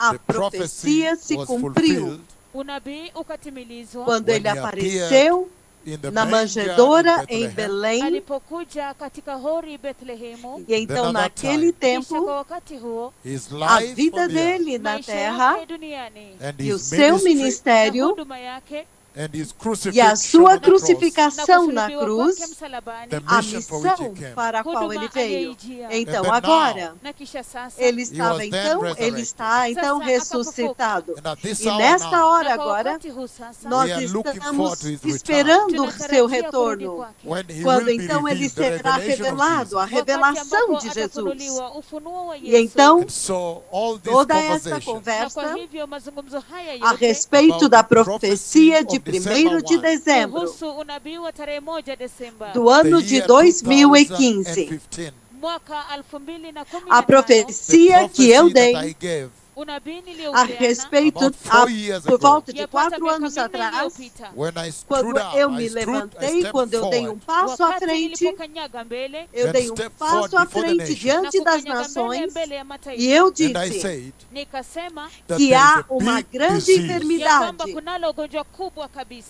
a profecia se cumpriu quando ele apareceu na manjedoura em Belém. E então, naquele tempo, a vida dele na terra e o seu ministério e a sua crucificação na cruz, a missão para a qual ele veio. Então, agora, ele está então ressuscitado. E nesta hora agora, nós estamos esperando o seu retorno, quando então ele será revelado, a revelação de Jesus. E então, toda essa conversa a respeito da profecia de 1º de dezembro do ano de 2015. A profecia que eu dei a respeito, por volta de 4 anos atrás, quando eu me levantei, quando eu dei um passo à frente, diante das nações, e eu disse que há uma grande enfermidade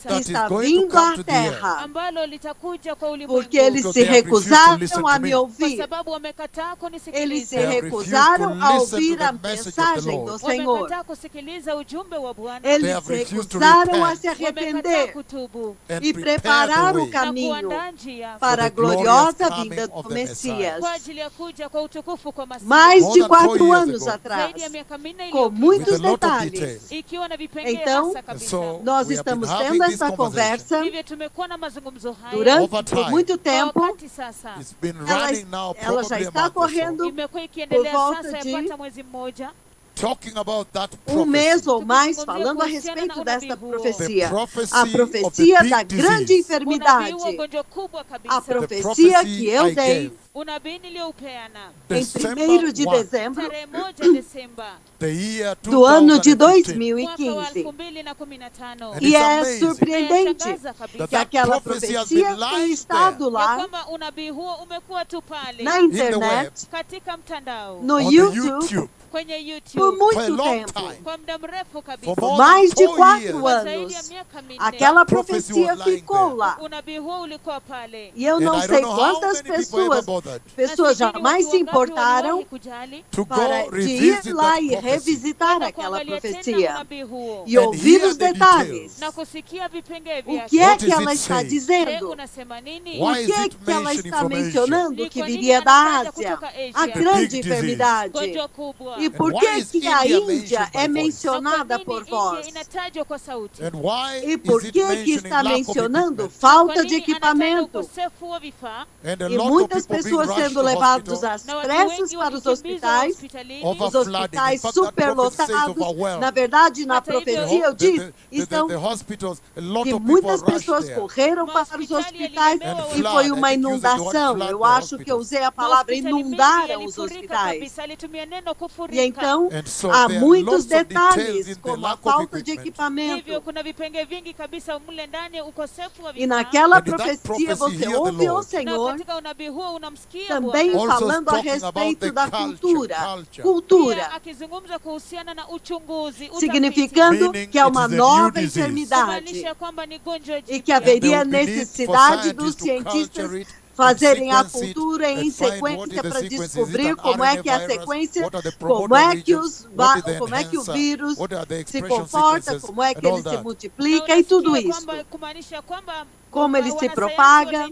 que está vindo à terra, porque eles se recusaram a me ouvir. Eles se recusaram a ouvir a mensagem do Senhor. Eles se recusaram a se arrepender e preparar o caminho para a gloriosa vinda do Messias. Mais de 4 anos atrás, com muitos detalhes. Então, nós estamos tendo essa conversa por muito tempo. Ela já está correndo por volta de um mês ou mais falando a respeito desta profecia. A profecia da grande enfermidade. A profecia que eu dei em 1º de dezembro do ano de 2015. E é surpreendente que aquela profecia tenha estado lá na internet, no YouTube, por muito tempo, por mais de 4 anos, aquela profecia ficou lá. E eu não sei quantas pessoas jamais se importaram de ir lá e revisitar aquela profecia e ouvir os detalhes. O que é que ela está dizendo? O que é que ela está mencionando que viria da Ásia? A grande enfermidade. E por que a Índia é mencionada por vós? E por que está mencionando falta de equipamento? E muitas pessoas sendo levadas às pressas para os hospitais superlotados. Na verdade, na profecia eu disse que muitas pessoas correram para os hospitais e foi uma inundação. Eu acho que eu usei a palavra inundaram os hospitais. E então, há muitos detalhes, como a falta de equipamento. E naquela profecia você ouve o Senhor também falando a respeito da cultura, significando que é uma nova enfermidade e que haveria necessidade dos cientistas fazerem a cultura em sequência para descobrir como é que a sequência, como é que o vírus se comporta, como é que ele se multiplica e tudo isso. Como ele se propaga.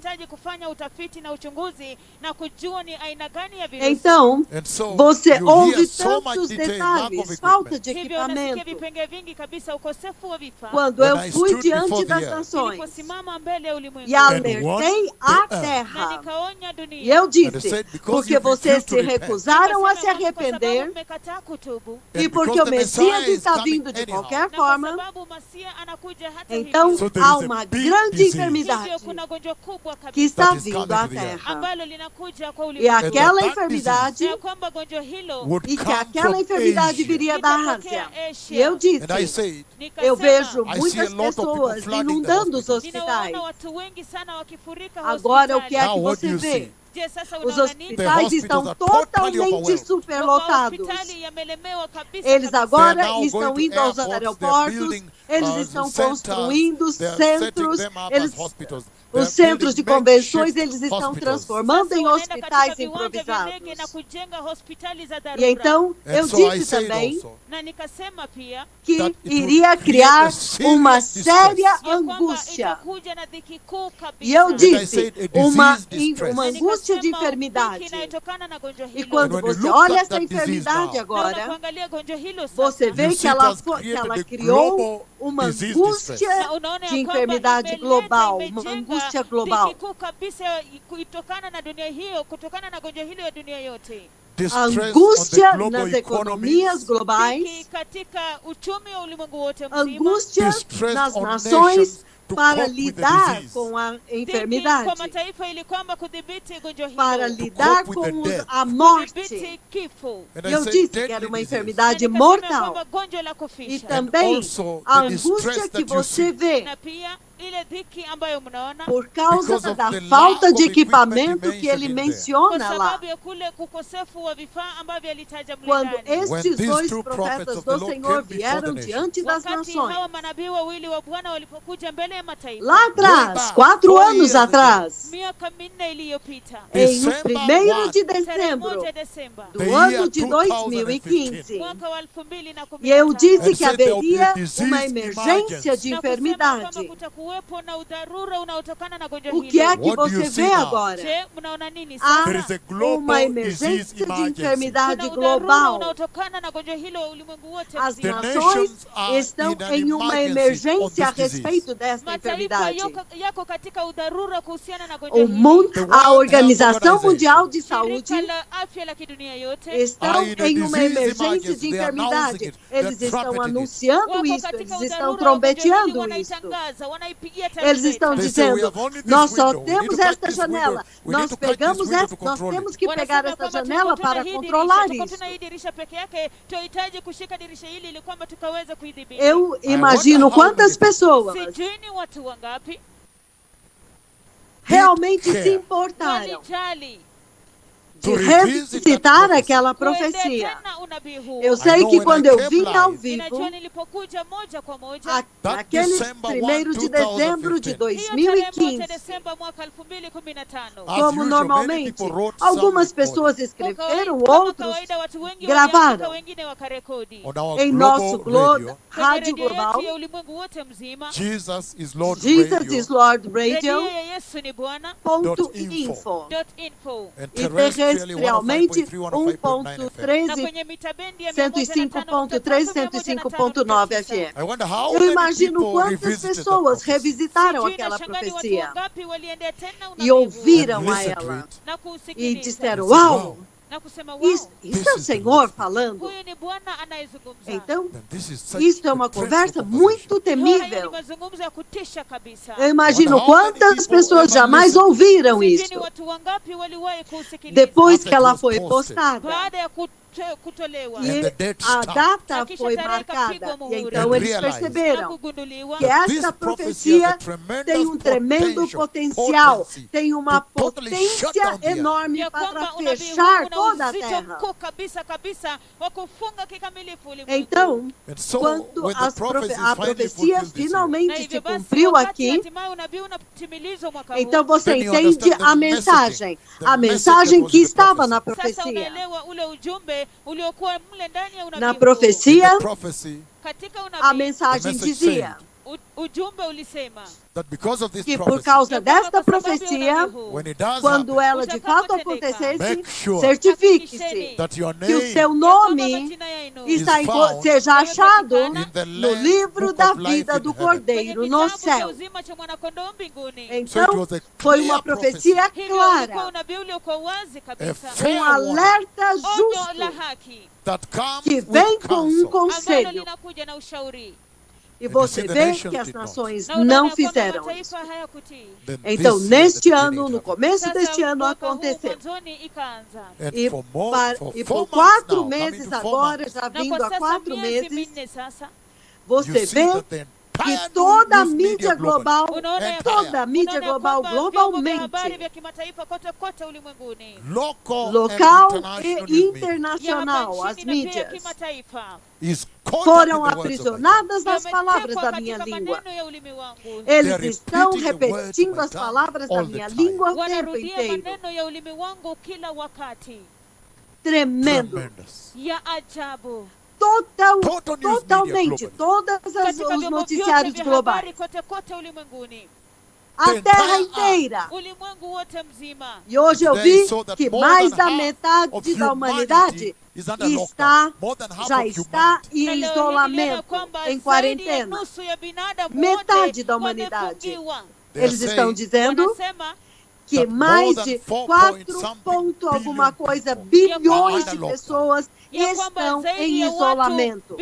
Então, você ouve tantos detalhes, falta de equipamento. Quando eu fui diante das nações e alertei a terra, e eu disse, porque vocês se recusaram a se arrepender, e porque o Messias está vindo de qualquer forma, então há uma grande enfermidade que está vindo à terra. E aquela enfermidade, viria da Ásia. E eu disse, eu vejo muitas pessoas inundando os hospitais. Agora, o que é que você vê? Os hospitais estão totalmente superlotados. Eles agora estão indo aos aeroportos, eles estão construindo centros, os centros de convenções, eles estão transformando em hospitais improvisados. E então, eu disse também que iria criar uma séria angústia. E eu disse, uma angústia de enfermidade. E quando você olha essa enfermidade agora, você vê que ela criou uma angústia de enfermidade global, uma angústia global. A angústia nas economias globais, angústia nas nações para lidar com a enfermidade, para lidar com a morte. Eu disse que era uma enfermidade mortal. E também a angústia que você vê por causa da falta de equipamento que ele menciona lá. Quando estes dois profetas do Senhor vieram diante das nações, lá atrás, 4 anos atrás, em 1º de dezembro do ano de 2015, e eu disse que haveria uma emergência de enfermidade. O que é que você vê agora? Há uma emergência de enfermidade global. As nações estão em uma emergência a respeito desta enfermidade. A Organização Mundial de Saúde estão em uma emergência de enfermidade. Eles estão anunciando isso, eles estão trombeteando isso. Eles estão dizendo, nós só temos esta janela, nós temos que pegar esta janela para controlar isso. Eu imagino quantas pessoas realmente se importaram de revisitar aquela profecia. Eu sei que quando eu vim ao vivo, aquele 1º de dezembro de 2015, como normalmente, algumas pessoas escreveram, outros gravaram em nosso rádio global, Jesus is Lord Radio.info. E terrestrialmente 1.5.3, 105.9 FM. Eu imagino quantas pessoas revisitaram aquela profecia e ouviram a ela e disseram, uau! Isso é o Senhor falando. Então, isso é uma conversa muito temível. Eu imagino quantas pessoas jamais ouviram isso depois que ela foi postada. E a data foi marcada. E então eles perceberam que essa profecia tem um tremendo potencial, tem uma potência enorme para fechar toda a terra. Então, quando a profecia finalmente se cumpriu aqui, então você entende a mensagem que estava na profecia. Na profecia, a mensagem dizia que por causa desta profecia, quando ela de fato acontecesse, certifique-se que o seu nome seja achado no livro da vida do Cordeiro no céu. Então, foi uma profecia clara, um alerta justo, que vem com um conselho. E você vê que as nações não fizeram isso. Então, neste ano, no começo deste ano, aconteceu. E por 4 meses agora, já vindo há 4 meses, você vê que toda a mídia global, globalmente, local e internacional, as mídias, foram aprisionadas nas palavras da minha língua. Eles estão repetindo as palavras da minha língua o tempo inteiro. Tremendo. Totalmente. Todos os noticiários globais. A terra inteira. E hoje eu vi que mais da metade da humanidade já está em isolamento, em quarentena. Metade da humanidade. Eles estão dizendo que mais de 4 ponto alguma coisa bilhões de pessoas estão em isolamento.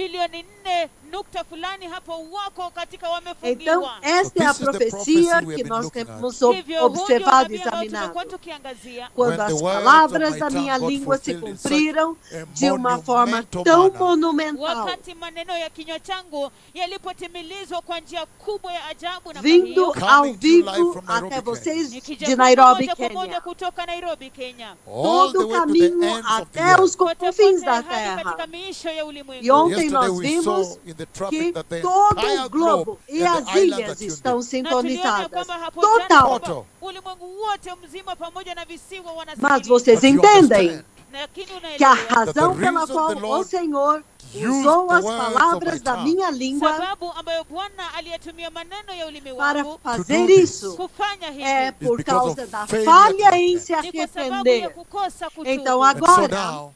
Então, esta é a profecia que nós temos observado e examinado. Quando as palavras da minha língua se cumpriram de uma forma tão monumental, vindo ao vivo até vocês de Nairobi, Quênia. Todo o caminho até os confins da terra. E ontem nós vimos que todo o globo e as ilhas estão sintonizadas. Total. Mas vocês entendem que a razão pela qual o Senhor usou as palavras da minha língua para fazer isso é por causa da falha em se arrepender. Então agora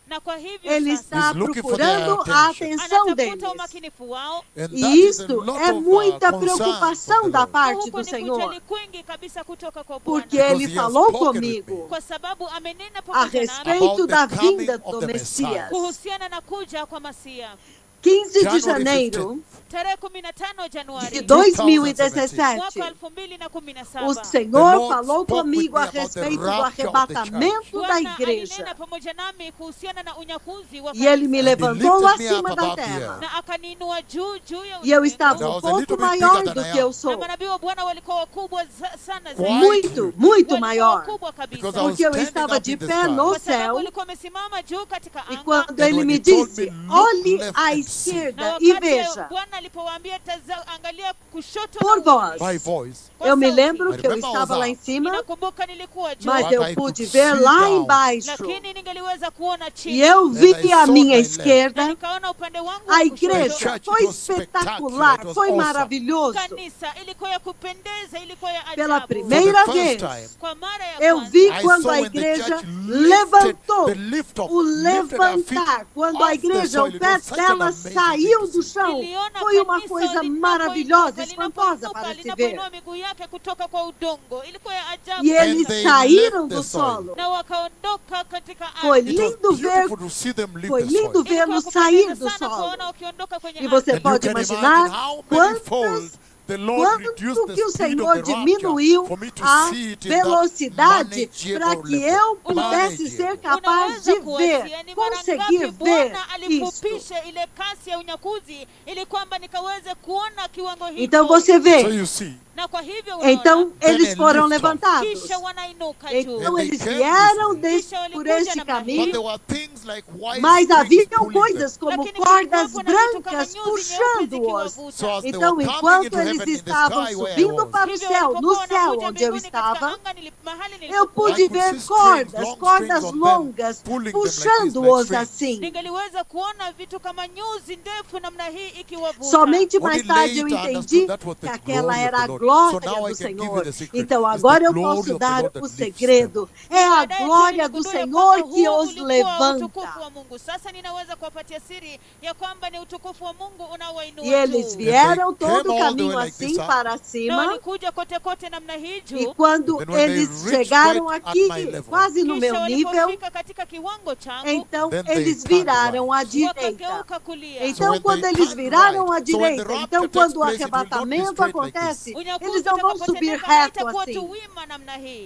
Ele está procurando a atenção deles. E isto é muita preocupação da parte do Senhor, porque Ele falou comigo a respeito da vinda do Messias. 15 de janeiro de 2017, o Senhor falou comigo a respeito do arrebatamento da igreja. E Ele me levantou acima da terra. E eu estava um pouco maior do que eu sou. Muito maior. Porque eu estava de pé no céu. E quando Ele me disse, olhe à esquerda e veja. Por voz. Eu me lembro que eu estava lá em cima, mas eu pude ver lá embaixo. E eu vi à minha esquerda a igreja. Foi espetacular, foi maravilhoso. Pela primeira vez, eu vi quando a igreja levantou. O levantar, quando a igreja, o pé dela saiu do chão, foi uma coisa maravilhosa, espantosa para se ver. E eles saíram do solo. Foi lindo vê-los sair do solo. E você pode imaginar quanto que o Senhor diminuiu a velocidade para que eu pudesse ser capaz de ver, conseguir ver isso. Então você vê. Então eles foram levantados. Então eles vieram por este caminho, mas haviam coisas como cordas brancas puxando-os. Então enquanto eles estavam subindo para o céu, no céu onde eu estava, eu pude ver cordas longas puxando-os assim. Somente mais tarde eu entendi que aquela era a glória do Senhor. Então agora eu posso dar o segredo. É a glória do Senhor que os levanta. E eles vieram todo o caminho assim para cima. E quando eles chegaram aqui, quase no meu nível, então eles viraram à direita. Então quando eles viraram à direita, então quando o arrebatamento acontece, eles não vão subir reto assim.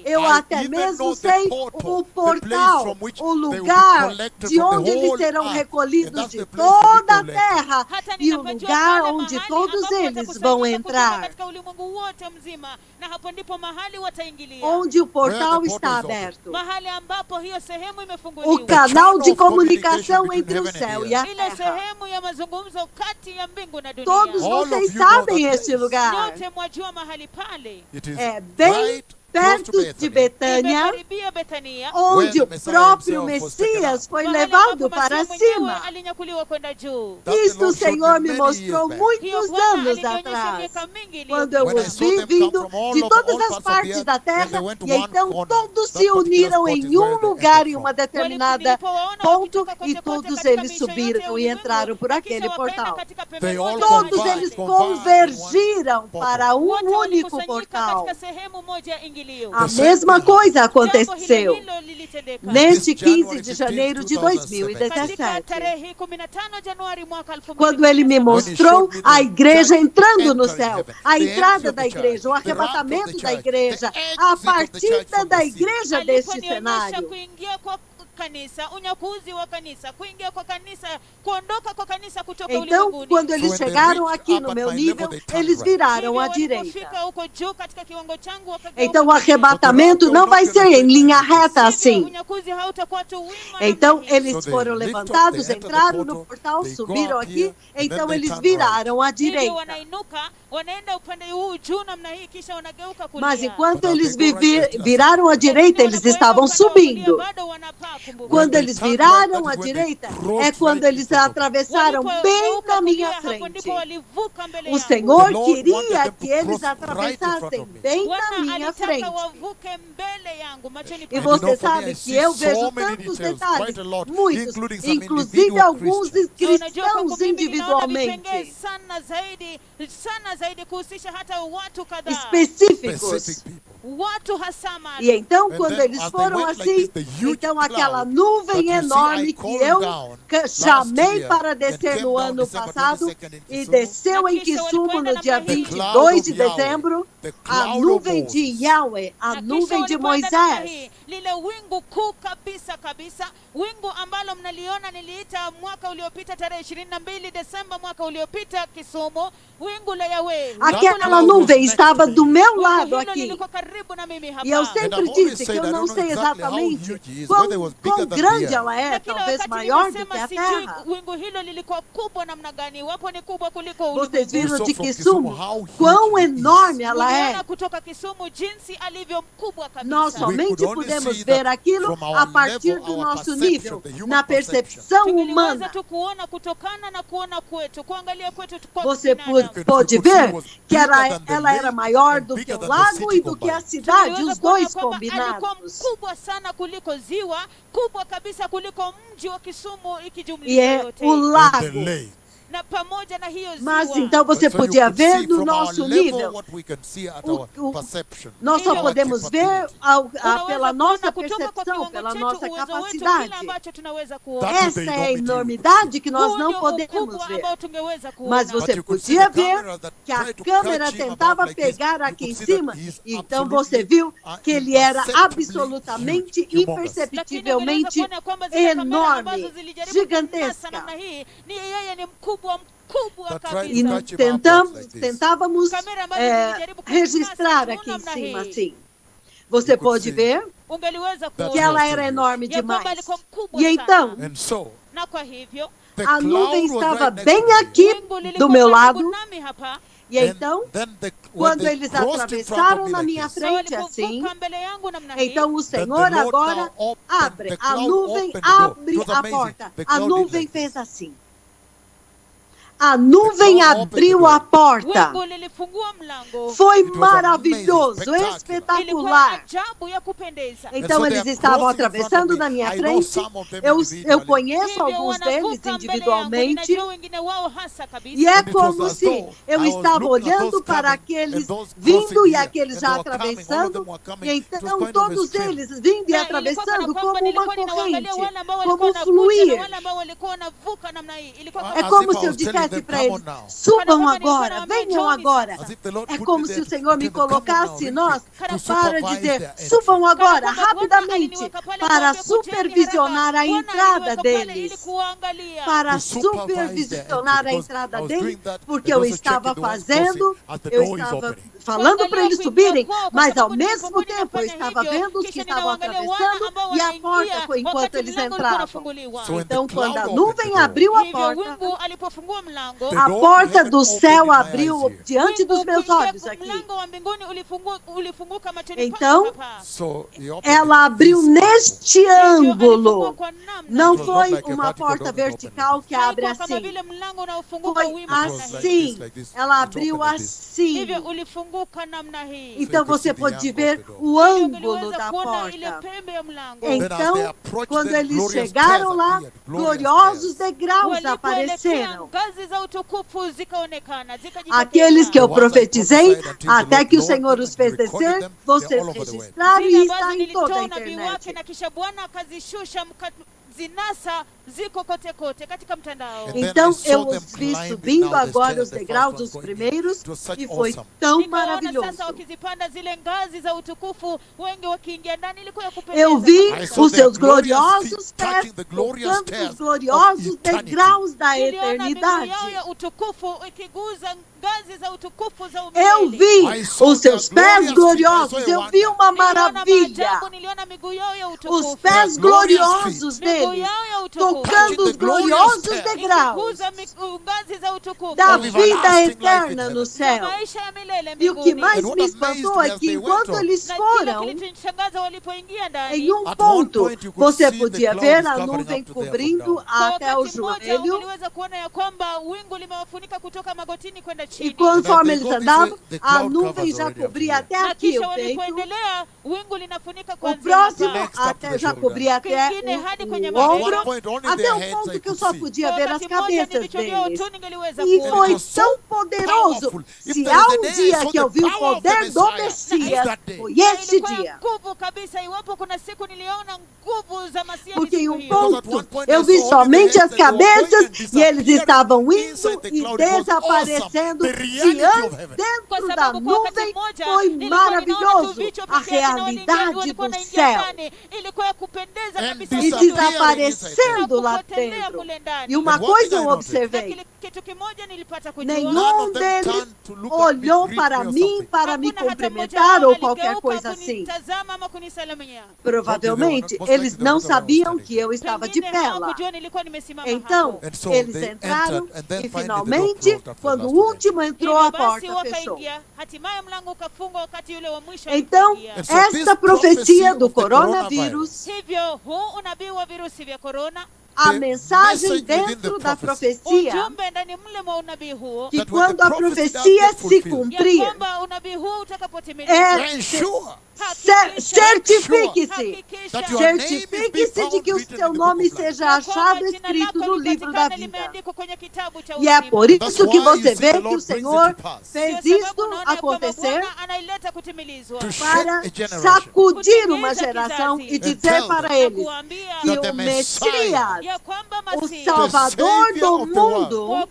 Eu até mesmo sei o portal, o lugar de onde eles serão recolhidos de toda a terra, e o lugar onde todos eles vão entrar, onde o portal está aberto, o canal de comunicação entre o céu e a terra. Todos vocês sabem este lugar. É bem perto de Betânia, onde o próprio Messias foi levado para cima. Isto o Senhor me mostrou muitos anos atrás, quando eu os vi vindo de todas as partes da terra, e então todos se uniram em um lugar, em uma determinada ponto, e todos eles subiram e entraram por aquele portal. Todos eles convergiram para um único portal. A mesma coisa aconteceu neste 15 de janeiro de 2017, quando ele me mostrou a igreja entrando no céu, a entrada da igreja, o arrebatamento da igreja, a partida da igreja deste cenário. Então, quando eles chegaram aqui no meu nível, eles viraram à direita. Então, o arrebatamento não vai ser em linha reta assim. Então, eles foram levantados, entraram no portal, subiram aqui, então eles viraram à direita. Mas enquanto eles viraram à direita, eles estavam subindo. Quando eles viraram à direita, é quando eles atravessaram bem na minha frente. O Senhor queria que eles atravessassem bem na minha frente. E você sabe que eu vejo tantos detalhes, muitos, inclusive alguns cristãos individualmente, específicos. E então, quando eles foram assim, então aquela nuvem enorme que eu chamei para descer no ano passado e desceu em Kisumu no dia 22 de dezembro, a nuvem de Yahweh, a nuvem de Moisés. Lile wingu kuu kabisa kabisa, wingu ambalo mnaliona niliita mwaka uliopita tarehe 22 Desemba mwaka uliopita Kisumu, wingu la Yahweh. Aquela nuvem estava do meu lado aqui. E eu sempre disse que eu não sei exatamente quão grande ela é, talvez maior do que a Terra. Vocês viram de Kisumu quão enorme ela é. Nós somente podemos ver aquilo a partir do nosso nível, na percepção humana. Você pode ver que ela era maior do que o lago e do que a cidade, os dois combinados. E é o lago. Mas então você podia ver no nosso nível. Nós só podemos ver pela nossa percepção, pela nossa capacidade. Essa é a enormidade que nós não podemos ver. Mas você podia ver que a câmera tentava pegar aqui em cima. Então você viu que ele era absolutamente, imperceptivelmente enorme, gigantesca. E tentávamos registrar aqui em cima, assim. Você pode ver que ela era enorme demais. E então, a nuvem estava bem aqui do meu lado. E então, quando eles atravessaram na minha frente assim, então o Senhor agora abre, a nuvem abre a porta. A nuvem fez assim. A nuvem abriu a porta. Foi maravilhoso, espetacular. Então eles estavam atravessando na minha frente. Eu conheço alguns deles individualmente. E é como se eu estava olhando para aqueles vindo e aqueles já atravessando. E então todos eles vindo e atravessando como uma corrente, como fluir. É como se eu dissesse dissesse para eles, subam agora, venham agora. É como se o Senhor me colocasse nós para dizer, subam agora, rapidamente, para supervisionar a entrada deles. Para supervisionar a entrada deles, porque eu estava fazendo, eu estava falando para eles subirem, mas ao mesmo tempo eu estava vendo os que estavam atravessando e a porta enquanto eles entravam. Então, quando a nuvem abriu a porta do céu abriu diante dos meus olhos aqui. Então, ela abriu neste ângulo. Não foi uma porta vertical que abre assim. Foi assim. Ela abriu assim. Então você pode ver o ângulo da porta. Então, quando eles chegaram lá, gloriosos degraus apareceram. Aqueles que eu profetizei, até que o Senhor os fez descer, vocês registraram e está em toda a internet. Então eu os vi subindo agora os degraus dos primeiros e foi tão maravilhoso. Eu vi os seus gloriosos pés tocando os gloriosos degraus da eternidade. Eu vi os seus pés gloriosos, eu vi uma maravilha. Os pés gloriosos deles, tocando os gloriosos degraus da vida eterna no céu. E o que mais me espantou é que enquanto eles foram, em um ponto, você podia ver a nuvem cobrindo até o joelho. E conforme eles andavam, a nuvem já cobria até aqui o peito. O próximo já cobria até o ombro, até o ponto que eu só podia ver as cabeças deles. E foi tão poderoso. Se há um dia que eu vi o poder do Messias, foi esse dia. Porque em um ponto eu vi somente as cabeças e eles estavam indo e desaparecendo dentro da nuvem. Foi maravilhoso a realidade do céu e desaparecendo lá dentro. E uma coisa eu observei: nenhum deles olhou para mim para me cumprimentar ou qualquer coisa assim. Provavelmente eles não sabiam que eu estava de pé lá. Então eles entraram e finalmente, quando o último entrou, a porta fechou. Então, esta profecia do coronavírus, a mensagem dentro da profecia, que quando a profecia se cumprir, certifique-se de que o seu nome seja achado escrito no livro da vida. E é por isso que você vê que o Senhor fez isto acontecer, para sacudir uma geração e dizer para eles que o Messias, o Salvador do mundo,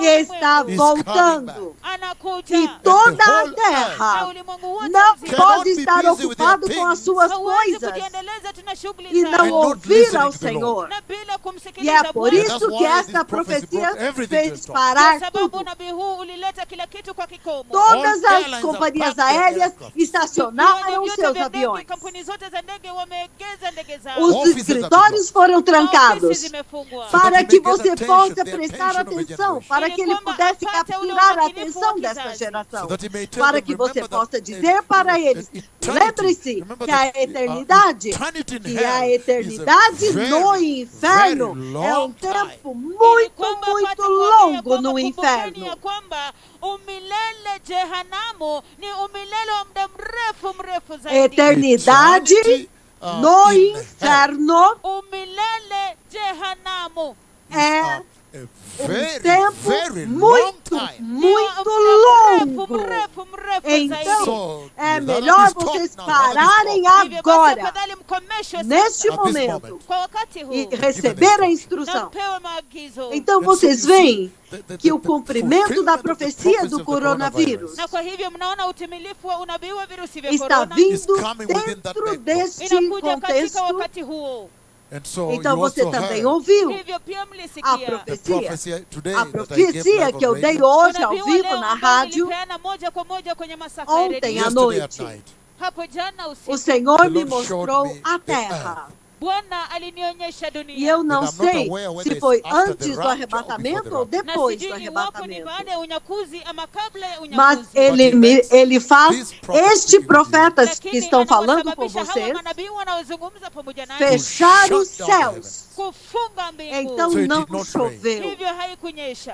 está voltando. E toda a terra não pode estar ocupado com as suas coisas e não ouvir ao Senhor. E é por isso que esta profecia fez parar tudo. Todas as companhias aéreas estacionaram seus aviões. Os escritórios foram trancados para que você possa prestar atenção, para que ele pudesse capturar a atenção dessa geração, para que você possa dizer para eles: lembre-se que a eternidade no inferno é um tempo muito, muito longo no inferno. Eternidade no inferno é um tempo muito, muito longo. Então, é é melhor vocês pararem agora, neste momento, e receber a instrução. Então vocês veem que o cumprimento da profecia do coronavírus está vindo dentro deste contexto. Então você também ouviu a profecia que eu dei hoje ao vivo na rádio, ontem à noite. O Senhor me mostrou a terra. E eu não sei se foi antes do arrebatamento ou depois do arrebatamento. Mas ele faz, estes profetas que estão falando com vocês, fechar os céus. Então não choveu.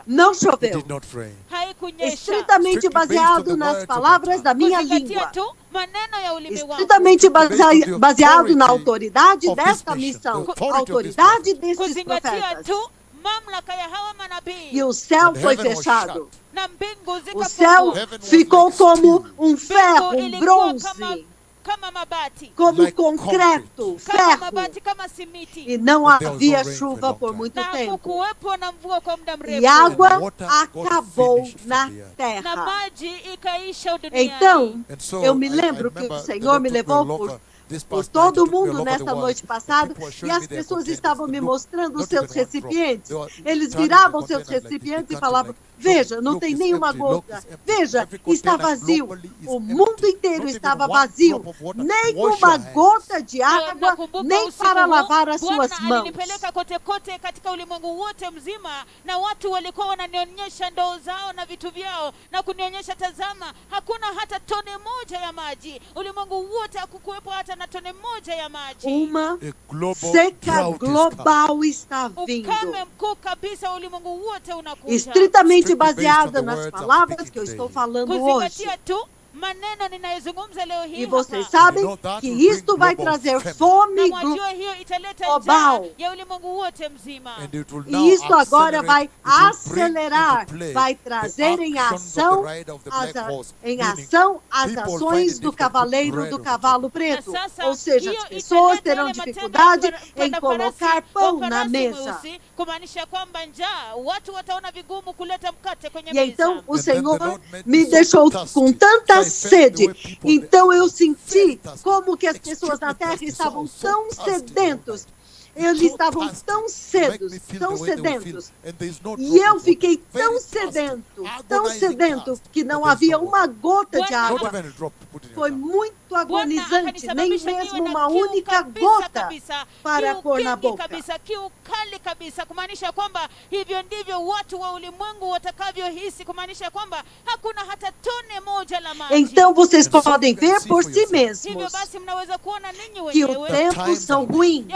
Não choveu. Estritamente baseado nas palavras da minha língua. Estritamente baseado na autoridade desta missão, autoridade destes profetas. E o céu foi fechado. O céu ficou como um ferro, um bronze, como concreto, ferro. E não havia chuva por muito tempo. E água acabou na terra. Então, eu me lembro que o Senhor me levou por todo o mundo nesta noite passada, e as pessoas estavam me mostrando os seus recipientes. Eles viravam seus recipientes e falavam: veja, não tem nenhuma gota. Veja, está vazio. O mundo inteiro estava vazio. Nem uma gota de água, nem para lavar as suas mãos. Uma seca global está vindo. Estritamente baseada nas palavras que eu estou falando hoje. E vocês sabem que isto vai trazer fome global. E isto agora vai acelerar, vai trazer em ação as ações do cavaleiro do cavalo preto. Ou seja, as pessoas terão dificuldade em colocar pão na mesa. E então o Senhor me deixou com tanta sede. Então eu senti como que as pessoas na terra estavam tão sedentos. Eles estavam tão sedentos. E eu fiquei tão sedento, que não havia uma gota de água. Foi muito agonizante, nem mesmo uma única gota para pôr na boca. Então vocês podem ver por si mesmos que os tempos são ruins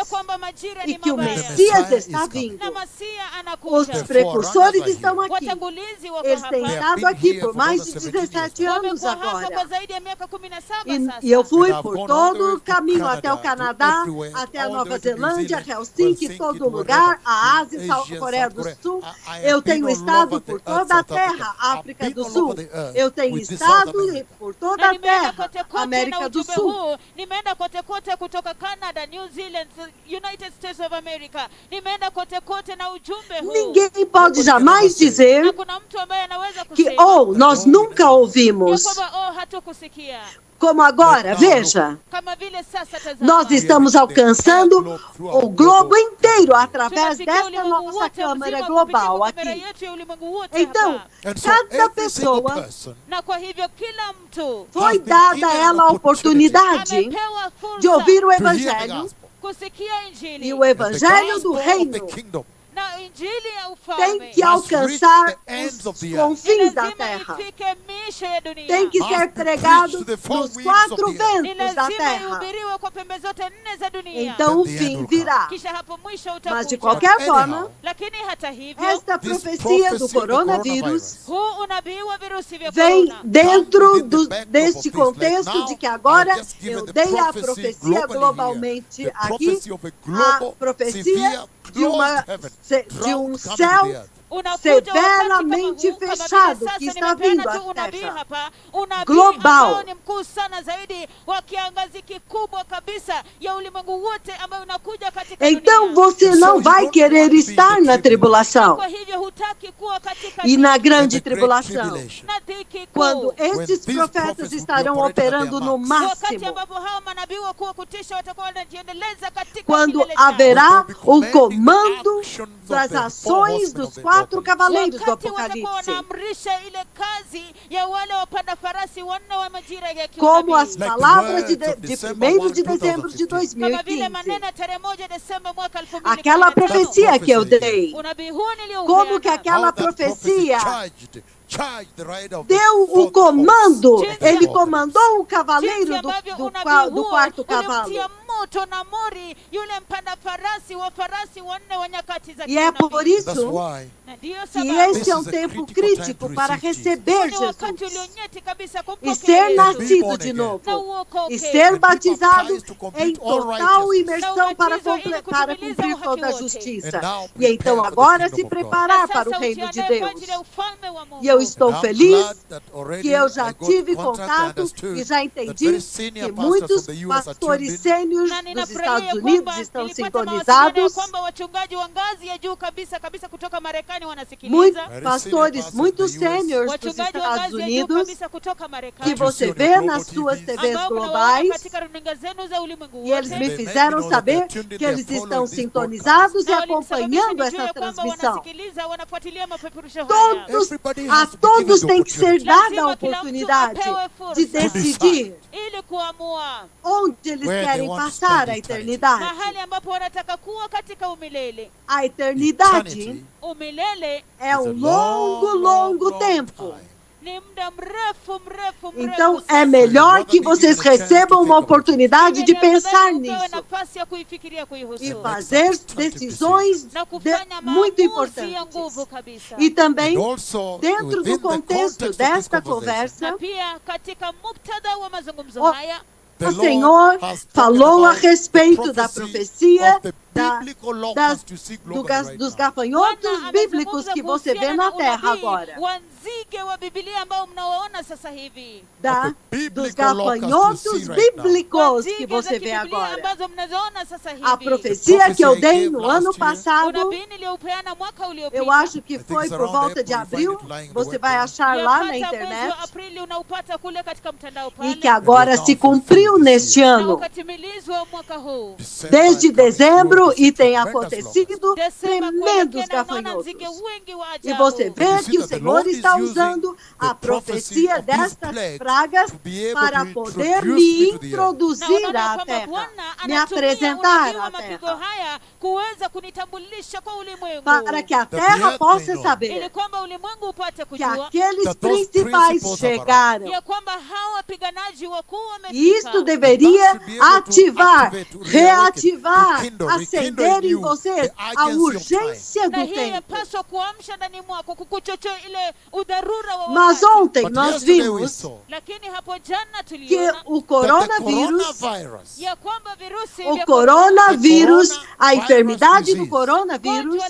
e que o Messias está vindo. Os precursores estão aqui. Eles têm estado aqui por mais de 17 anos agora. E eu fui por todo o caminho, até o Canadá, até a Nova Zelândia, Helsinki, todo lugar, a Ásia, a Coreia do Sul. Eu tenho estado por toda a terra, África do Sul. Eu tenho estado por toda a terra, América do Sul. Ninguém pode jamais dizer que, nós nunca ouvimos. Como agora, veja, nós estamos alcançando o globo inteiro através desta nossa câmara global aqui. Então, cada pessoa foi dada a ela a oportunidade de ouvir o Evangelho e o Evangelho do Reino. Tem que alcançar os confins da terra. Tem que ser pregado nos 4 ventos da terra. Então o fim virá. Mas de qualquer forma, esta profecia do coronavírus vem dentro deste contexto de que agora eu dei a profecia globalmente aqui, a profecia de um céu severamente fechado que está vindo à terra. Global. Então você não vai querer estar na tribulação e na grande tribulação, quando estes profetas estarão operando no máximo, quando haverá o comando das ações dos 4 cavaleiros do Apocalipse, como as palavras de 1º de dezembro de 2015, aquela profecia que eu dei, como que aquela profecia deu o comando, ele comandou o cavaleiro do 4º cavalo. E é por isso que este é um tempo crítico para receber Jesus e ser nascido de novo e ser batizado em total imersão para cumprir toda a justiça. E então agora se preparar para o reino de Deus. E eu estou feliz que eu já tive contato e já entendi que muitos pastores sêniores dos Estados Unidos estão sintonizados. Muitos pastores muito sêniores dos Estados Unidos que você vê nas suas TVs globais, e eles me fizeram saber que eles estão sintonizados e acompanhando essa transmissão. A todos tem que ser dada a oportunidade de decidir onde eles querem passar a eternidade. A eternidade é um longo tempo. Então é melhor que vocês recebam uma oportunidade de pensar nisso e fazer decisões muito importantes. E também, dentro do contexto desta conversa, o Senhor falou a respeito da profecia dos gafanhotos bíblicos que você vê na terra agora. Dos gafanhotos bíblicos que você vê agora. A profecia que eu dei no ano passado, eu acho que foi por volta de abril, você vai achar lá na internet, e que agora se cumpriu neste ano. Desde dezembro, e tem acontecido tremendos gafanhotos. E você vê que o Senhor está usando a profecia destas pragas para poder me introduzir à terra, me apresentar à terra, para que a terra possa saber que aqueles principais chegaram. E isto deveria ativar, reativar, acender em você a urgência do tempo. Mas ontem nós vimos que o coronavírus, a enfermidade do coronavírus,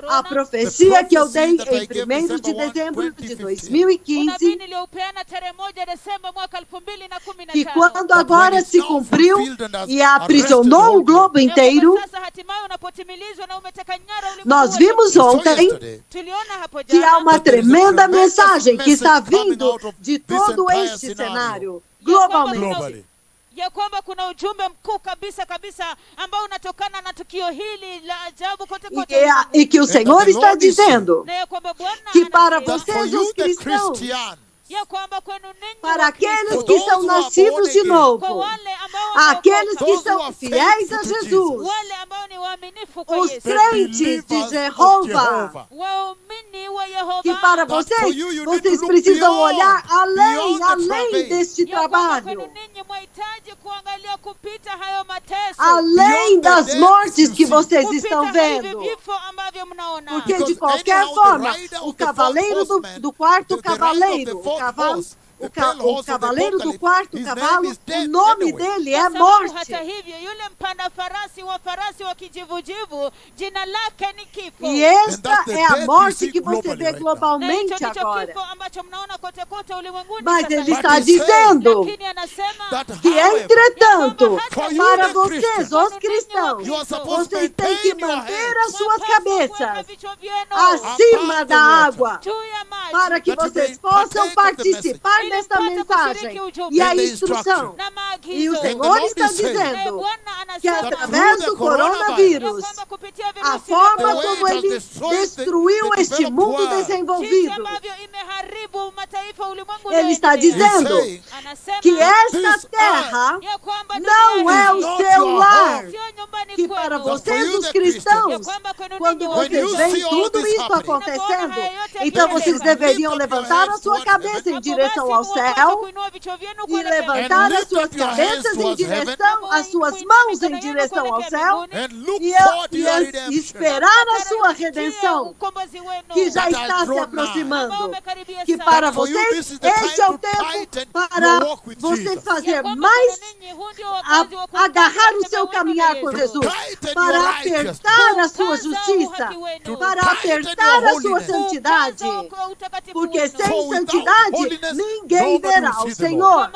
a profecia que eu dei em 1º de dezembro de 2015, que quando agora se cumpriu e aprisionou o globo inteiro, nós vimos ontem que há uma tremenda mensagem que está vindo de todo este cenário, globalmente. Ya kwamba kuna ujumbe mkuu kabisa ambao unatokana na tukio hili la ajabu kote. E que o Senhor está dizendo que para vocês os cristãos, para aqueles que são nascidos de novo, aqueles que são fiéis a Jesus, os crentes de Jeová, que para vocês precisam olhar além deste trabalho, além das mortes que vocês estão vendo, porque de qualquer forma, o cavaleiro do 4º cavaleiro, O cavaleiro do quarto cavalo, o nome dele é morte. Hata hivyo yule mpanda farasi wa kijivujivu, jina lake ni kifo. E esta é a morte que você vê globalmente agora. Mas ele está dizendo que, entretanto, para vocês, os cristãos, vocês têm que manter as suas cabeças acima da água, para que vocês possam participar desta mensagem e a instrução. E o Senhor está dizendo que através do coronavírus, a forma como ele destruiu este mundo desenvolvido, ele está dizendo que esta terra não é o seu lar. Que para vocês, os cristãos, quando vocês veem tudo isso acontecendo, então vocês deveriam levantar a sua cabeça em direção ao céu e levantar as suas cabeças em direção, as suas mãos em direção ao céu e esperar a sua redenção, que já está se aproximando. Que para vocês, este é o tempo para você fazer mais, agarrar o seu caminhar com Jesus, para apertar a sua justiça, para apertar a sua santidade, porque sem santidade ninguém verá o Senhor.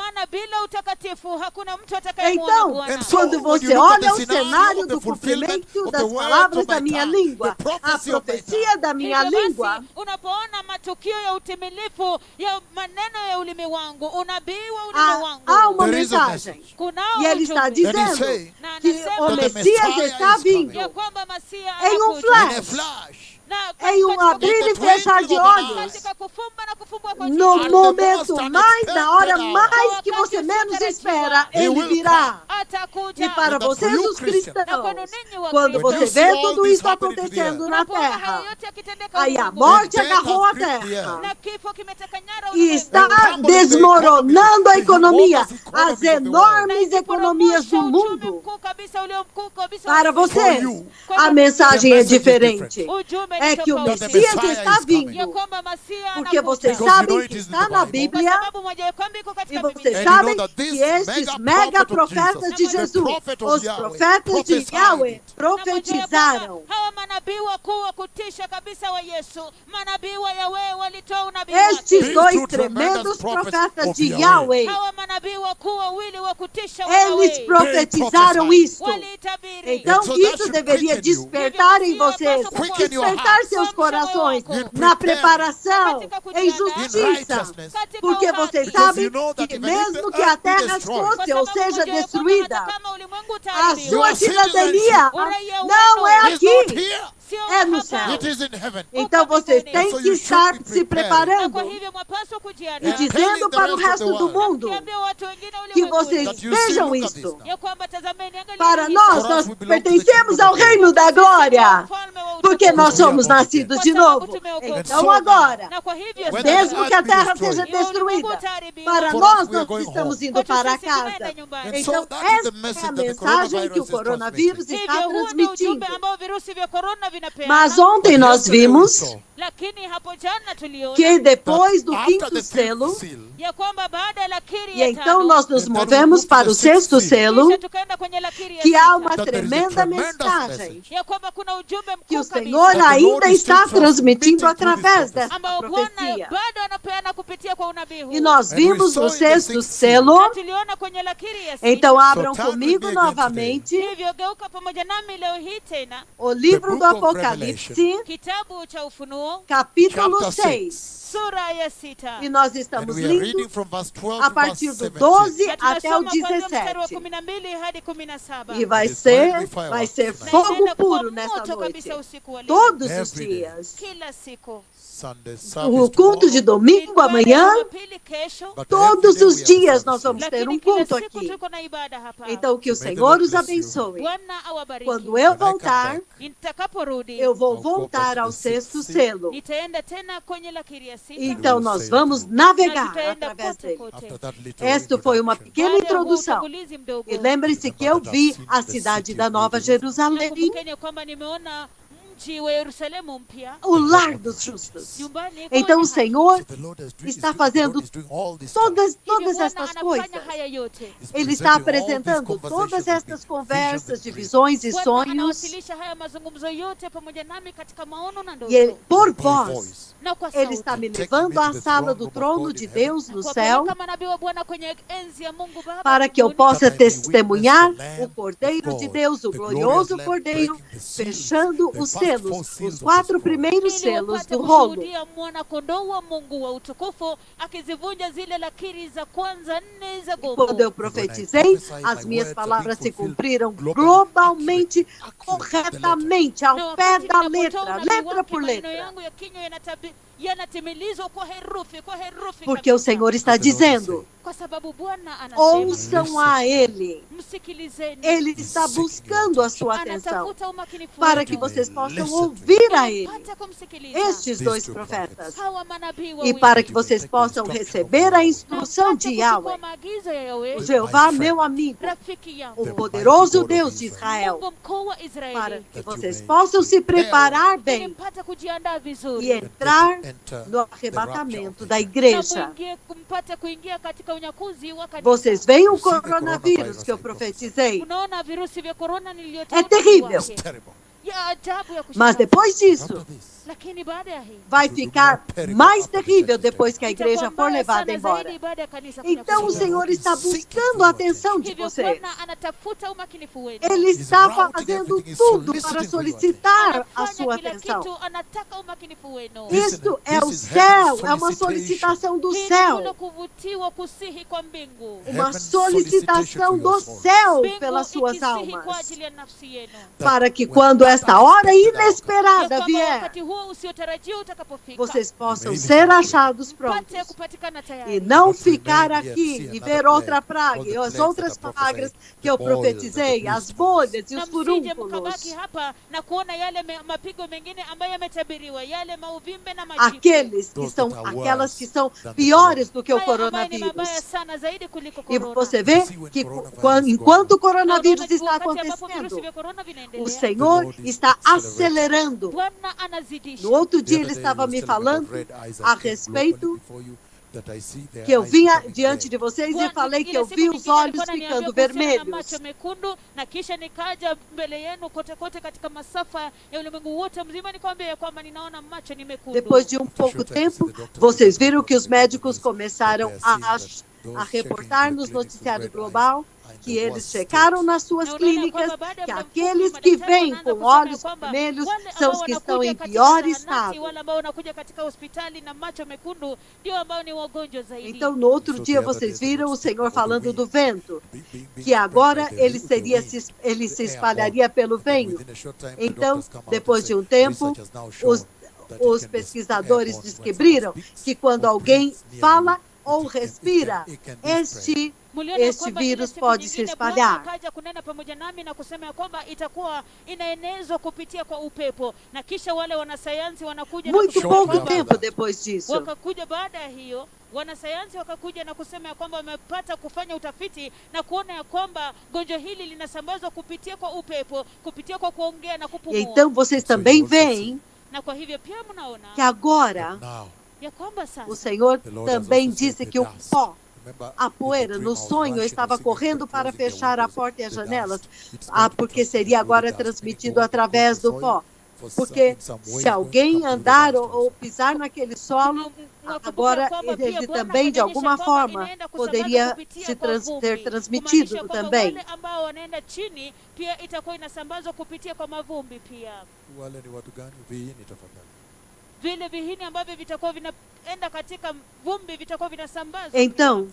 Então, quando você olha o cenário do cumprimento das palavras da minha língua, a profecia da minha língua, há uma mensagem. E ele está dizendo que o Messias está vindo em um flash. Em um abrir e fechar de olhos, no momento mais, na hora mais que você menos espera, ele virá. E para vocês, os cristãos, quando você vê tudo isso acontecendo na terra, aí a morte agarrou a terra e está desmoronando a economia, as enormes economias do mundo. Para vocês, a mensagem é diferente. É que o Messias está vindo, porque vocês sabem que está na Bíblia, e vocês sabem que estes mega profetas de Jesus, os profetas de Yahweh, profetizaram. Estes dois tremendos profetas de Yahweh, eles profetizaram isto. Então isso deveria despertar em vocês, despertar seus corações na preparação, em justiça, porque vocês sabem que mesmo que a terra fosse, ou seja, destruída, a sua cidadania não é aqui, é no céu. Então vocês têm que estar se preparando e dizendo para o resto do mundo que vocês vejam isto. Para nós pertencemos ao reino da glória, porque nós somos nascidos de novo. Então agora, mesmo que a terra seja destruída, para nós estamos indo para casa. Então essa é a mensagem que o coronavírus está transmitindo. Mas ontem nós vimos que depois do quinto selo, e então nós nos movemos para o sexto selo, que há uma tremenda mensagem que o Senhor ainda está transmitindo através dessa profecia. E nós vimos no sexto selo. Então abram comigo novamente o livro do Apocalipse, capítulo 6. E nós estamos lendo a partir do 12 até o 17. E vai ser fogo puro nessa noite. Todos os dias. O culto de domingo amanhã, todos os dias nós vamos ter um culto aqui. Então que o Senhor os abençoe. Quando eu voltar, eu vou voltar ao sexto selo. Então nós vamos navegar através dele. Esta foi uma pequena introdução. E lembre-se que eu vi a cidade da Nova Jerusalém. mji wa Yerusalemu mpya, o lar dos justos. Então o Senhor está fazendo todas estas coisas. Ele está apresentando todas estas conversas de visões e sonhos. E por voz, Ele está me levando à sala do trono de Deus no céu, para que eu possa testemunhar o Cordeiro de Deus, o glorioso Cordeiro, fechando os selos, os 4 primeiros selos do rolo. Quando eu profetizei, as minhas palavras se cumpriram globalmente, corretamente, ao pé da letra, letra por letra. Porque o Senhor está dizendo: ouçam a Ele. Ele está buscando a sua atenção para que vocês possam ouvir a Ele, estes 2 profetas, e para que vocês possam receber a instrução de Yahweh, o Jeová, meu amigo, o poderoso Deus de Israel, para que vocês possam se preparar bem e entrar no arrebatamento da igreja. Vocês veem o coronavírus que eu profetizei? É terrível. Mas depois disso, vai ficar mais terrível depois que a igreja for levada embora. Então o Senhor está buscando a atenção de vocês. Ele está fazendo tudo para solicitar a sua atenção. Isto é o céu, é uma solicitação do céu. Uma solicitação do céu pelas suas almas. Para que quando esta hora inesperada vier, vocês possam ser achados prontos e não ficar aqui e ver outra praga e as outras pragas que eu profetizei, as bolhas e os furúnculos, aquelas que são piores do que o coronavírus. E você vê que enquanto o coronavírus está acontecendo, o Senhor está acelerando. No outro dia ele estava me falando a respeito que eu vinha diante de vocês e falei que eu vi os olhos ficando vermelhos. Depois de um pouco tempo, vocês viram que os médicos começaram a reportar nos noticiários global que eles checaram nas suas clínicas que aqueles que vêm com olhos vermelhos são os que estão em pior estado. Então, no outro dia, vocês viram o Senhor falando do vento, que agora ele se espalharia pelo vento. Então, depois de um tempo, os pesquisadores descobriram que quando alguém fala ou respira, este vírus pode se espalhar. Muito pouco tempo depois disso, wanasayansi wakakuja na kusema ya kwamba wamepata kufanya utafiti na kuona ya kwamba gonjwa hili linasambazwa kupitia kwa upepo, kupitia kwa kuongea na kupumua. E então vocês também veem na kwa hivyo pia mnaona que agora o Senhor também disse que o pó, a poeira, no sonho, estava correndo para fechar a porta e as janelas, porque seria agora transmitido através do pó. Porque se alguém andar ou pisar naquele solo, agora ele também, de alguma forma, poderia ser transmitido também. Vile vihini ambavyo vitakuwa vinaenda katika vumbi vitakuwa vinasambazwa. Então,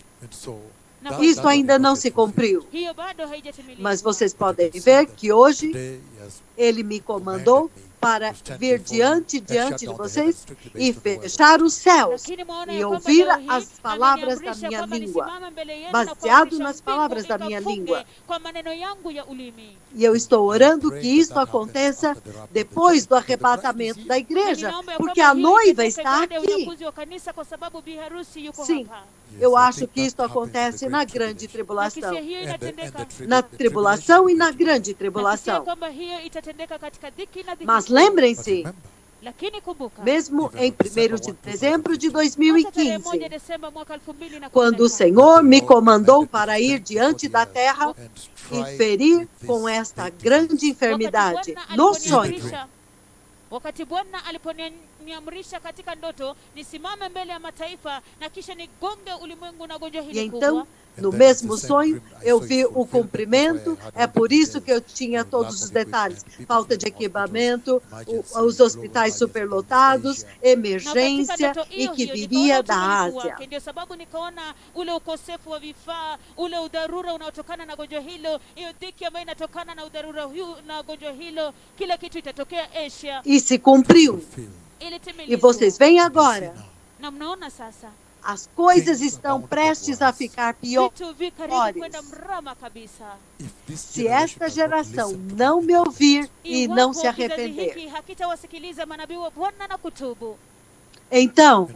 isso ainda não se cumpriu. Mas vocês podem ver que hoje ele me comandou para vir diante de vocês e fechar os céus e ouvir as palavras da minha língua, baseado nas palavras da minha língua. E eu estou orando que isso aconteça depois do arrebatamento da igreja, porque a noiva está aqui. Sim, eu acho que isso acontece na grande tribulação. Na tribulação e na grande tribulação. Mas Mas lembrem-se, Lakini kumbuka, mesmo em 1º de dezembro de hata tarehe 1 2015, Desemba mwaka 2015, quando o Senhor me comandou para ir diante da terra e ferir com esta grande enfermidade, no sonho, wakati Bwana aliponiamrisha katika ndoto nisimame mbele ya mataifa na kisha nigonge ulimwengu na gonjwa e hili kubwa. então, no mesmo sonho, eu vi o cumprimento. É por isso que eu tinha todos os detalhes: falta de equipamento, os hospitais superlotados, emergência, e que viria da Ásia. Ndio sababu nikaona ule ukosefu wa vifaa, ule udharura unaotokana na gonjwa hilo, hiyo dhiki ambayo inatokana na udharura huu na gonjwa hilo, kila kitu itatokea Asia. E se cumpriu. E vocês veem agora, na mnaona sasa as coisas estão prestes a ficar piores. Se esta geração não me ouvir e não se arrepender, então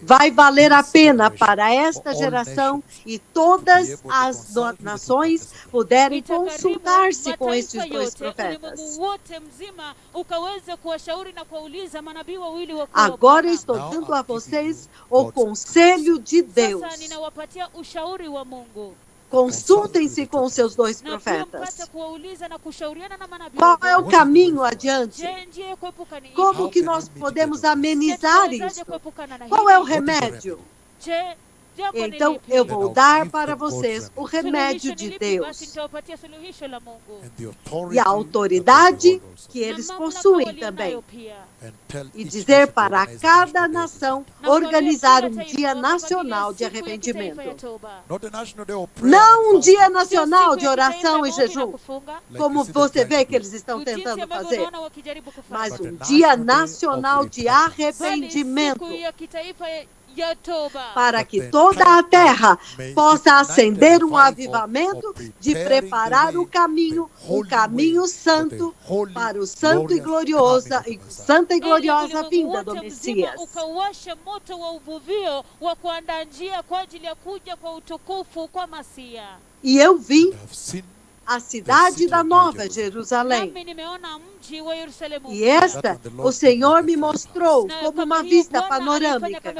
vai valer a pena para esta geração e todas as nações puderem consultar-se com estes dois profetas. Agora estou dando a vocês o conselho de Deus. Consultem-se com seus dois profetas. Qual é o caminho adiante? Como que nós podemos amenizar isso? Qual é o remédio? Então, eu vou dar para vocês o remédio de Deus e a autoridade que eles possuem também. E dizer para cada nação organizar um dia nacional de arrependimento. Não um dia nacional de oração e jejum, como você vê que eles estão tentando fazer, mas um dia nacional de arrependimento, para que toda a terra possa acender um avivamento de preparar o caminho, um caminho santo para o santo e gloriosa santa e gloriosa vinda do Messias. E eu vi a cidade da Nova Jerusalém. E esta, o Senhor me mostrou como uma vista panorâmica.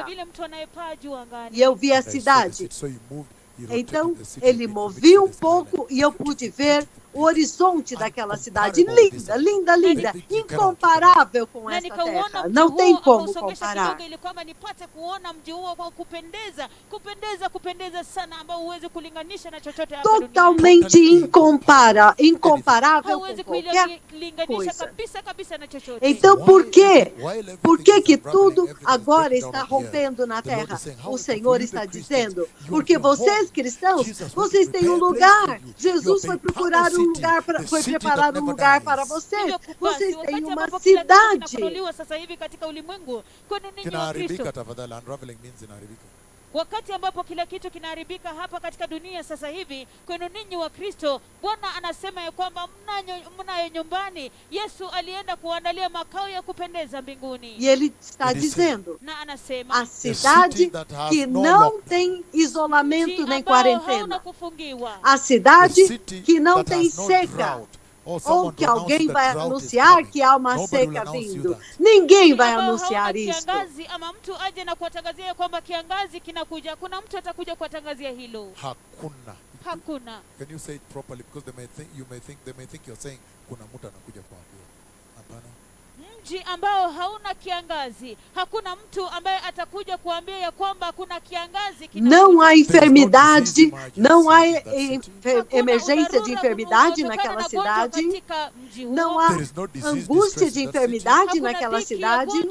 E eu vi a cidade. Então, ele movia um pouco e eu pude ver o horizonte daquela cidade. Linda, linda, linda. Incomparável com esta terra. Não tem como comparar. Totalmente incomparável com qualquer coisa. Então, por quê? Por que tudo agora está rompendo na terra? O Senhor está dizendo, porque vocês cristãos, vocês têm um lugar. Jesus foi procurar um lugar, foi preparar um lugar para vocês. Vocês têm uma cidade. Wakati ambapo kila kitu kinaharibika hapa katika dunia sasa hivi, kwenu ninyi wa Kristo, Bwana anasema ya kwamba mnayo nyumbani. Yesu alienda kuandalia makao ya kupendeza mbinguni. E ele está dizendo, na anasema, a cidade que não tem isolamento nem quarentena. A cidade que não tem seca. Ou que alguém vai anunciar que há uma seca vindo. Ninguém vai anunciar isso. Hakuna. Can you say it properly? Because they may think you're saying kuna mtu anakuja kuambia. Hapana. Mji ambao hauna kiangazi, hakuna mtu ambaye atakuja kuambia ya kwamba kuna kiangazi. Não há enfermidade, não há emergência de enfermidade naquela cidade. Não há angústia de enfermidade naquela cidade.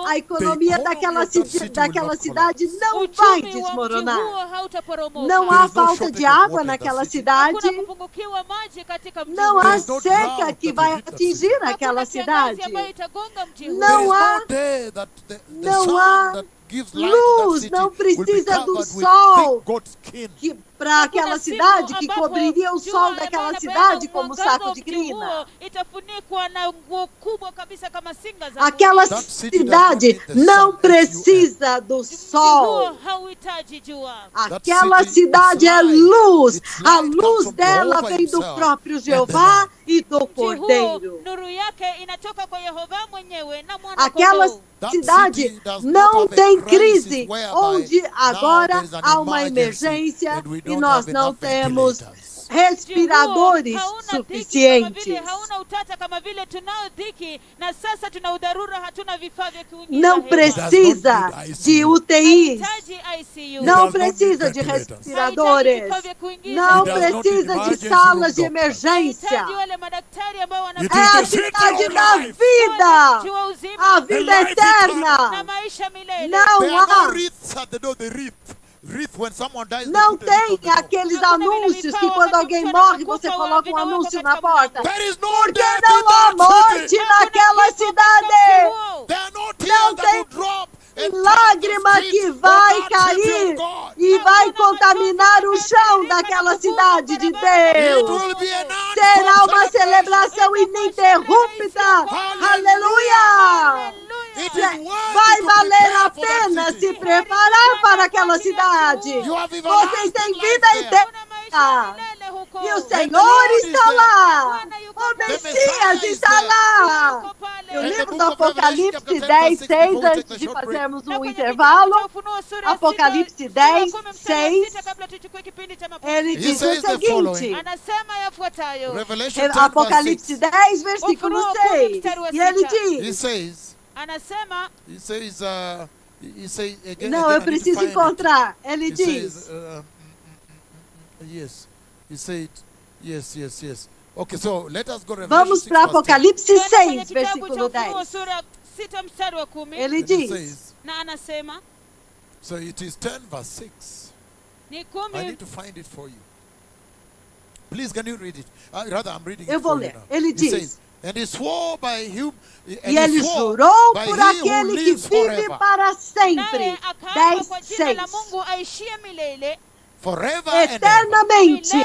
A economia daquela cidade não vai desmoronar. Não há falta de água naquela cidade. Não há seca que vai atingir aquela cidade. Não há luz, não precisa do sol para aquela cidade, que cobriria o sol daquela cidade como saco de crina. Aquela cidade não precisa do sol. Aquela cidade é luz. A luz dela vem do próprio Jeová e do Cordeiro. Aquela cidade não tem crise, onde agora há uma emergência e nós não temos respiradores suficientes. Não precisa de UTIs. Não precisa de respiradores. Não precisa de salas de emergência. É a cidade da vida. A vida eterna. Não há. Não tem aqueles anúncios que quando alguém morre você coloca um anúncio na porta. Porque não há morte naquela cidade. Não tem lágrima que vai cair e vai contaminar o chão daquela ide de Deus. Será uma celebração ininterrupta. Aleluia! Vai valer a pena se preparar para aquela cidade. Vocês têm vida eterna. E o Senhor está lá. O Messias está lá. Eu lembro do Apocalipse 10, 6, antes de fazermos um intervalo. Apocalipse 10, 6. Ele diz o seguinte. Apocalipse 10, versículo 6. E ele diz. Não, eu preciso encontrar. Ele diz. Yes. Okay, so let us go. Vamos para Apocalipse 6, versículo 10. Ele diz. So it is 10 verse 6. I need to find it for you. Please, can you read it? Rather, I'm reading Eu vou ler. Ele diz. And he swore by him, e ele jurou por aquele que vive para sempre. 10, 6. Eternamente,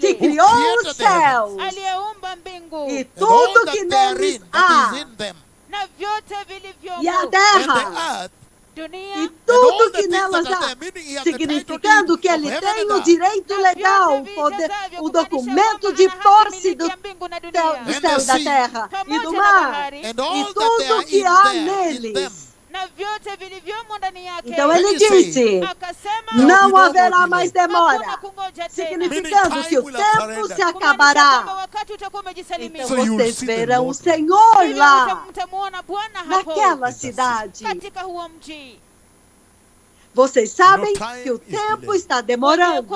que criou os céus e tudo que neles há, e a terra e tudo que nelas há, significando que ele tem o direito legal, o documento de posse do céu e da terra e do mar, e tudo que há neles. Então ele disse, não haverá mais demora, significando que o tempo se acabará. Então vocês verão o Senhor lá, naquela cidade. Vocês sabem que o tempo está demorando.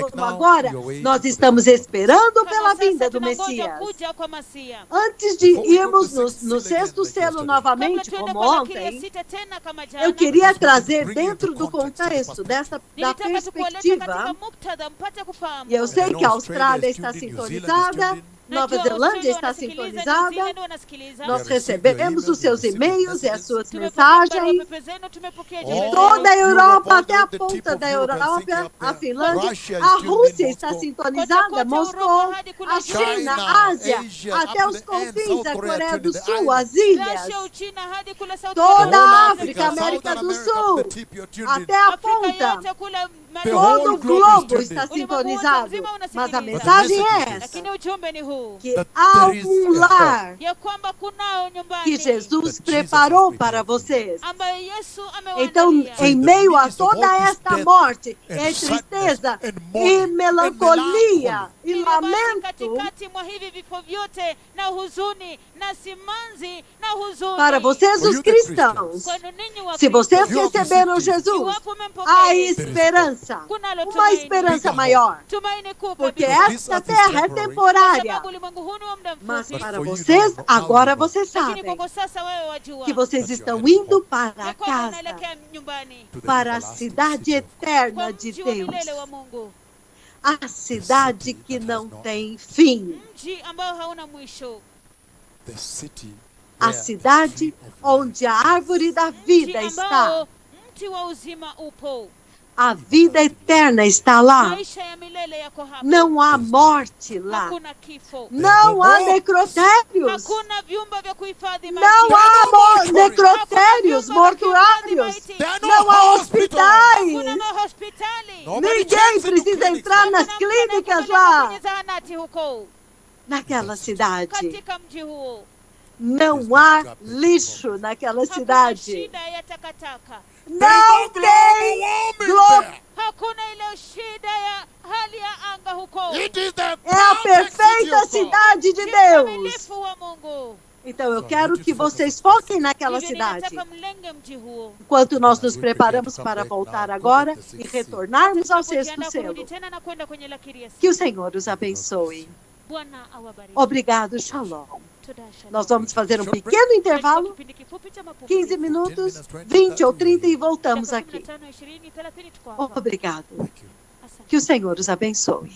Como agora, nós estamos esperando pela vinda do Messias. Antes de irmos no sexto selo novamente, como ontem, eu queria trazer dentro do contexto da perspectiva, e eu sei que a Austrália está sintonizada, Nova Zelândia está sintonizada. Nós recebemos os seus e-mails e as suas mensagens. De toda a Europa até a ponta da Europa, a Finlândia, a Rússia está sintonizada, Moscou, a China, a Ásia, até os confins da Coreia do Sul, as ilhas, toda a África, América do Sul, até a ponta. Todo o globo está sintonizado. Mas a mensagem é essa: que há um lar que Jesus preparou para vocês. Então, em meio a toda esta morte, e tristeza, e melancolia, e lamento, para vocês os cristãos, se vocês receberam Jesus, há esperança. Uma esperança maior, porque esta terra é temporária, mas para vocês, agora vocês sabem que vocês estão indo para casa, para a cidade eterna de Deus, a cidade que não tem fim, a cidade onde a árvore da vida está, A vida eterna está lá. Maisha ya milele yako hapo. Não há morte lá. Hakuna kifo. Não há necrotérios. Hakuna vyumba vya kuhifadhi maiti. Não há necrotérios mortuários. Não há hospitais. Hakuna mahospitali. Ninguém precisa entrar nas clínicas lá. Kwenye zahanati huko. Naquela cidade. Katika mji huo. Não há lixo naquela Hakuna cidade. shida ya takataka. Não tem Hakuna ile shida ya hali ya anga huko. É a perfeita cidade de Deus. Ukamilifu wa Mungu. Então eu quero que vocês foquem naquela Hivyo cidade. ninataka mlenge mji huo. Enquanto nós nos preparamos para voltar agora e retornarmos ao sexto Tunapojiandaa selo. kurudi tena na kwenda kwenye lakiri ya Que o Senhor os abençoe. Bwana awabariki. Obrigado, Shalom. Toda shalom. Nós vamos fazer um pequeno intervalo, Kipindi kifupi cha mapumziko. 15 minutos, 20 ou 30 e voltamos Dakika aqui. 15, 20, 30 tuko hapa. Obrigado. Asante. Que o Senhor os abençoe.